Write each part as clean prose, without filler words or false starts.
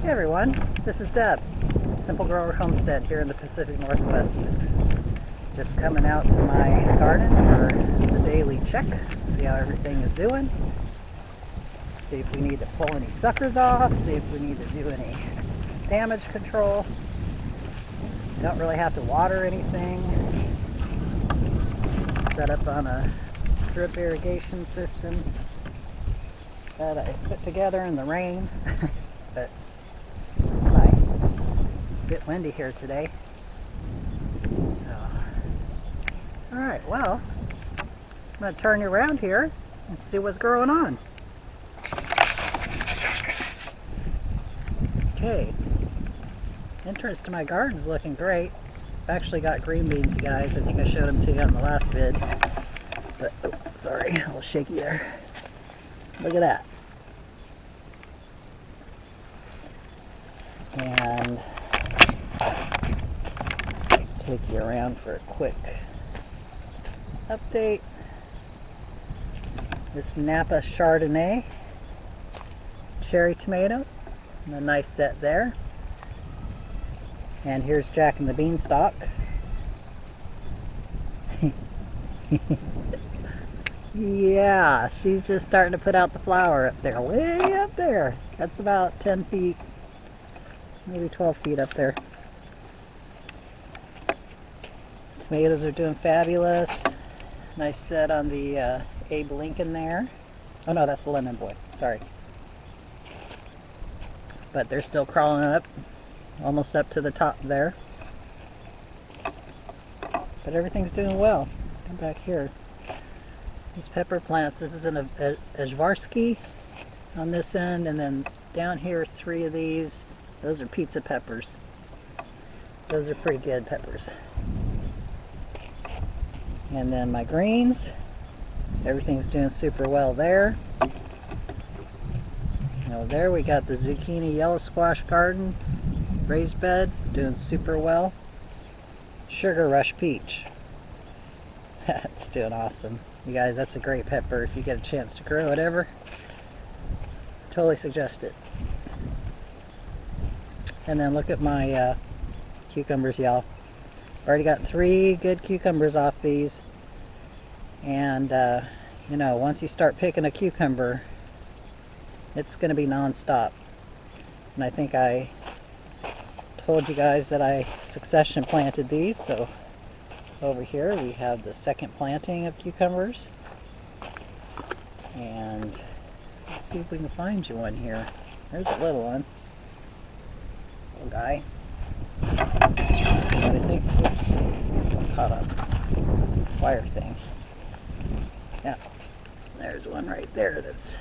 Hey everyone, this is Deb, Simple Grower Homestead here in the Pacific Northwest. Just coming out to my garden for the daily check, see how everything is doing, see if we need to pull any suckers off, see if we need to do any damage control. Don't really have to water anything. Set up on a drip irrigation system that I put together in the rain, but it's nice. A bit windy here today. So, alright, well, I'm going to turn you around here and see what's growing on. Okay, entrance to my garden is looking great. I've actually got green beans, you guys. I think I showed them to you on the last vid. But, oh, sorry, a little shaky there. Look at that. And let's take you around for a quick update. This Napa Chardonnay cherry tomato, and a nice set there. And here's Jack and the Beanstalk. Yeah, she's just starting to put out the flower up there, way up there. That's about 10 feet, maybe 12 feet up there. Tomatoes are doing fabulous. Nice set on the Abe Lincoln there. Oh no, that's the Lemon Boy, sorry. But they're still crawling up, almost up to the top there. But everything's doing well. Come back here. These pepper plants, this is an Ajvarski on this end, and then down here 3 of these. Those are pizza peppers. Those are pretty good peppers. And then my greens, everything's doing super well there. Now there we got the zucchini yellow squash garden, raised bed, doing super well. Sugar Rush peach. That's doing awesome. You guys, that's a great pepper if you get a chance to grow it ever. Totally suggest it. And then look at my cucumbers, y'all. Already got 3 good cucumbers off these. And, you know, once you start picking a cucumber, it's going to be non-stop. And I think I told you guys that I succession planted these, so over here we have the second planting of cucumbers. And let's see if we can find you one here. There's a little one. Little guy. But I think, oops, caught a wire thing. Yeah, there's one right there that's,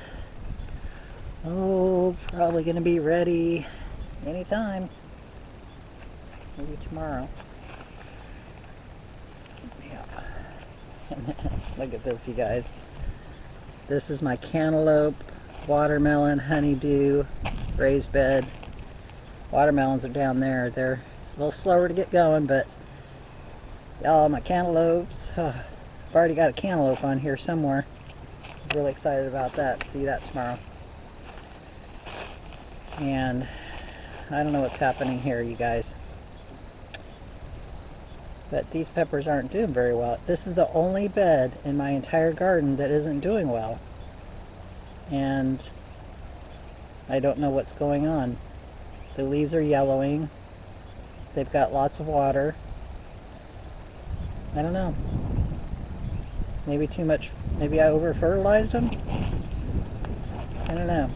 oh, probably going to be ready anytime. Maybe tomorrow. Look at this, you guys. This is my cantaloupe, watermelon, honeydew, raised bed. Watermelons are down there. They're a little slower to get going, but y'all, my cantaloupes. I've already got a cantaloupe on here somewhere. I'm really excited about that. See that tomorrow. And I don't know what's happening here, you guys. But these peppers aren't doing very well. This is the only bed in my entire garden that isn't doing well. And I don't know what's going on. The leaves are yellowing. They've got lots of water. I don't know. Maybe too much, maybe I over-fertilized them? I don't know.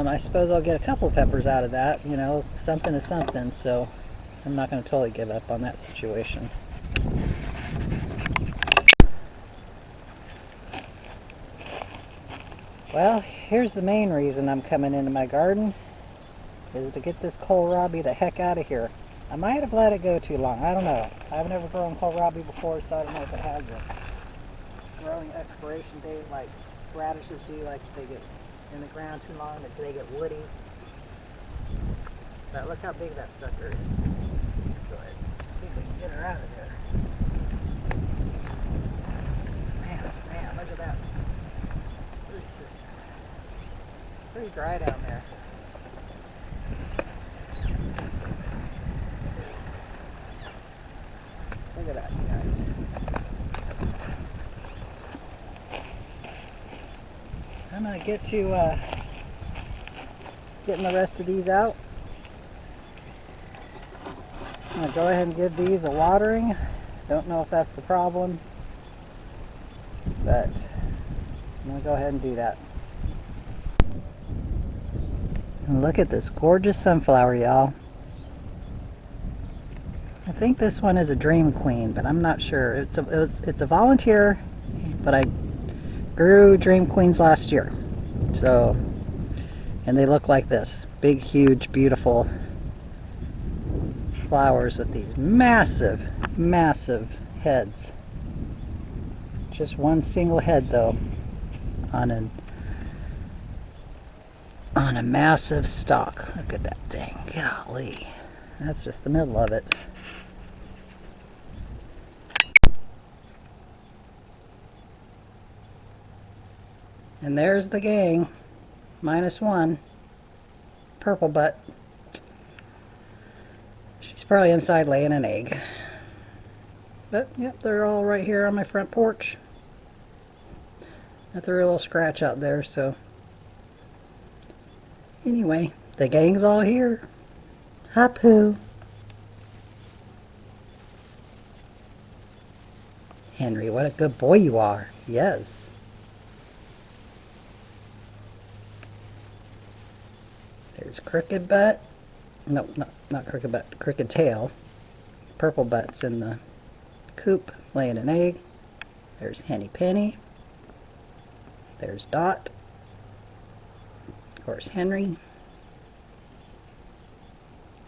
I suppose I'll get a couple of peppers out of that, you know, something is something, so I'm not going to totally give up on that situation. Well, here's the main reason I'm coming into my garden, is to get this kohlrabi the heck out of here. I might have let it go too long, I don't know. I've never grown kohlrabi before, so I don't know if it has a growing expiration date like radishes do, like if they get in the ground too long, that they get woody. But look how big that sucker is. Go ahead. See if we can get her out of there. Man, look at that. Pretty dry down there. Look at that, you guys. I'm gonna get to getting the rest of these out. I'm gonna go ahead and give these a watering. Don't know if that's the problem, but I'm gonna go ahead and do that. And look at this gorgeous sunflower, y'all. I think this one is a Dream Queen, but I'm not sure. It's a volunteer, but I grew Dream Queens last year. So, and they look like this. Big, huge, beautiful flowers with these massive, massive heads. Just one single head though, on a massive stalk. Look at that thing. Golly. That's just the middle of it. And there's the gang. -1. Purple butt. She's probably inside laying an egg. But, yep, they're all right here on my front porch. Got their little scratch out there, so. Anyway, the gang's all here. Hi, Pooh. Henry, what a good boy you are. Yes. There's Crooked Butt. No, not Crooked Butt. Crooked Tail. Purple Butt's in the coop laying an egg. There's Henny Penny. There's Dot. Of course, Henry.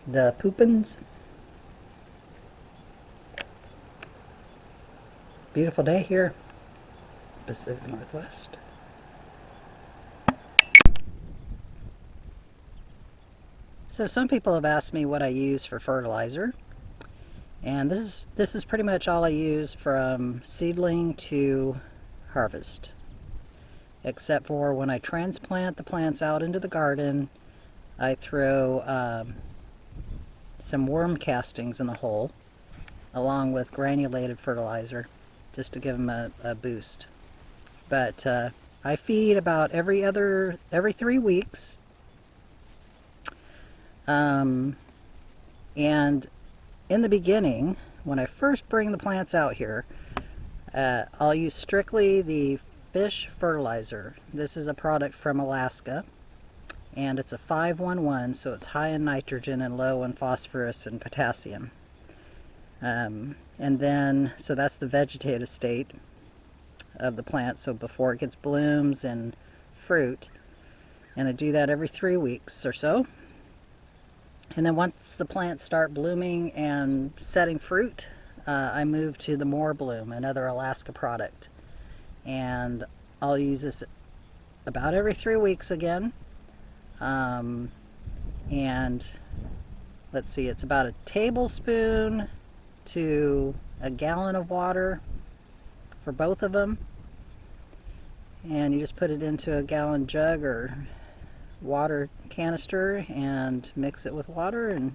The Poopins. Beautiful day here, Pacific Northwest. So some people have asked me what I use for fertilizer, and this is pretty much all I use from seedling to harvest, except for when I transplant the plants out into the garden. I throw some worm castings in the hole along with granulated fertilizer just to give them a boost. But I feed about every 3 weeks. And in the beginning, when I first bring the plants out here, I'll use strictly the fish fertilizer. This is a product from Alaska, and it's a 511, so it's high in nitrogen and low in phosphorus and potassium. And then, so that's the vegetative state of the plant, so before it gets blooms and fruit. And I do that every 3 weeks or so. And then once the plants start blooming and setting fruit, I move to the More Bloom, another Alaska product. And I'll use this about every 3 weeks again. And let's see, it's about a tablespoon to a gallon of water for both of them. And you just put it into a gallon jug or water canister and mix it with water and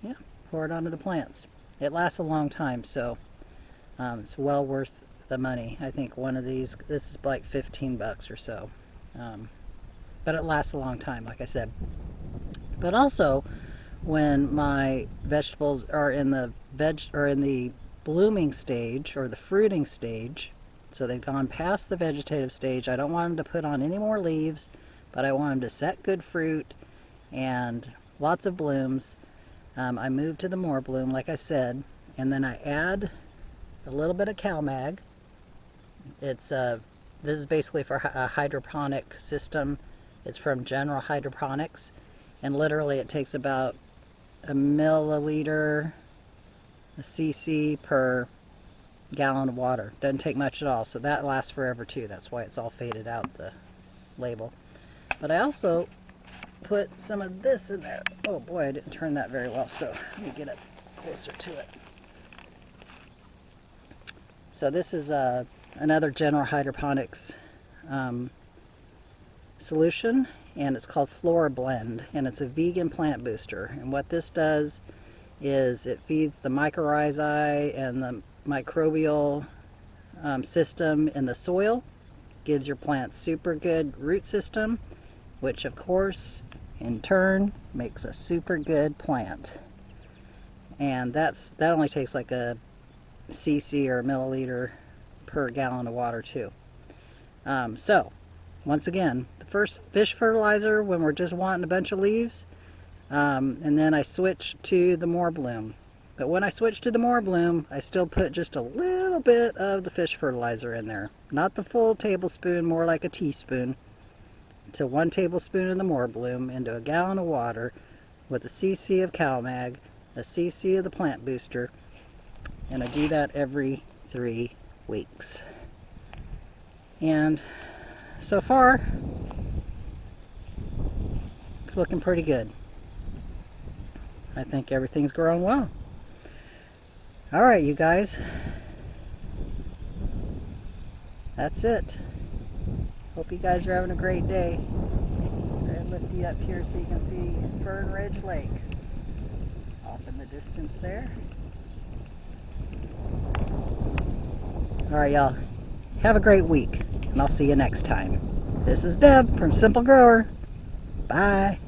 yeah, pour it onto the plants. It lasts a long time, so it's well worth the money. I think one of these, this is like 15 bucks or so, but it lasts a long time, like I said. But also, when my vegetables are in the blooming stage or the fruiting stage, so they've gone past the vegetative stage, I don't want them to put on any more leaves, but I want them to set good fruit and lots of blooms. I move to the More Bloom, like I said, and then I add a little bit of CalMag. It's this is basically for a hydroponic system. It's from General Hydroponics, and literally it takes about a milliliter, a cc per gallon of water. Doesn't take much at all, so that lasts forever too. That's why it's all faded out, the label. But I also put some of this in there. Oh boy, I didn't turn that very well, so let me get it closer to it. So this is another General Hydroponics solution, and it's called Flora Blend, and it's a vegan plant booster. And what this does is it feeds the mycorrhizae and the microbial system in the soil, gives your plant super good root system, which of course in turn makes a super good plant. And that only takes like a cc or a milliliter per gallon of water too. So once again, the first fish fertilizer when we're just wanting a bunch of leaves, and then I switch to the More Bloom. But when I switch to the More Bloom, I still put just a little bit of the fish fertilizer in there. Not the full tablespoon, more like a teaspoon. To 1 tablespoon of the More Bloom into a gallon of water with a cc of CalMag, a cc of the plant booster, and I do that every 3 weeks. And so far, it's looking pretty good. I think everything's growing well. Alright, you guys. That's it. Hope you guys are having a great day. I'm going to lift you up here so you can see Fern Ridge Lake off in the distance there. Alright, y'all. Have a great week, and I'll see you next time. This is Deb from Simple Grower. Bye.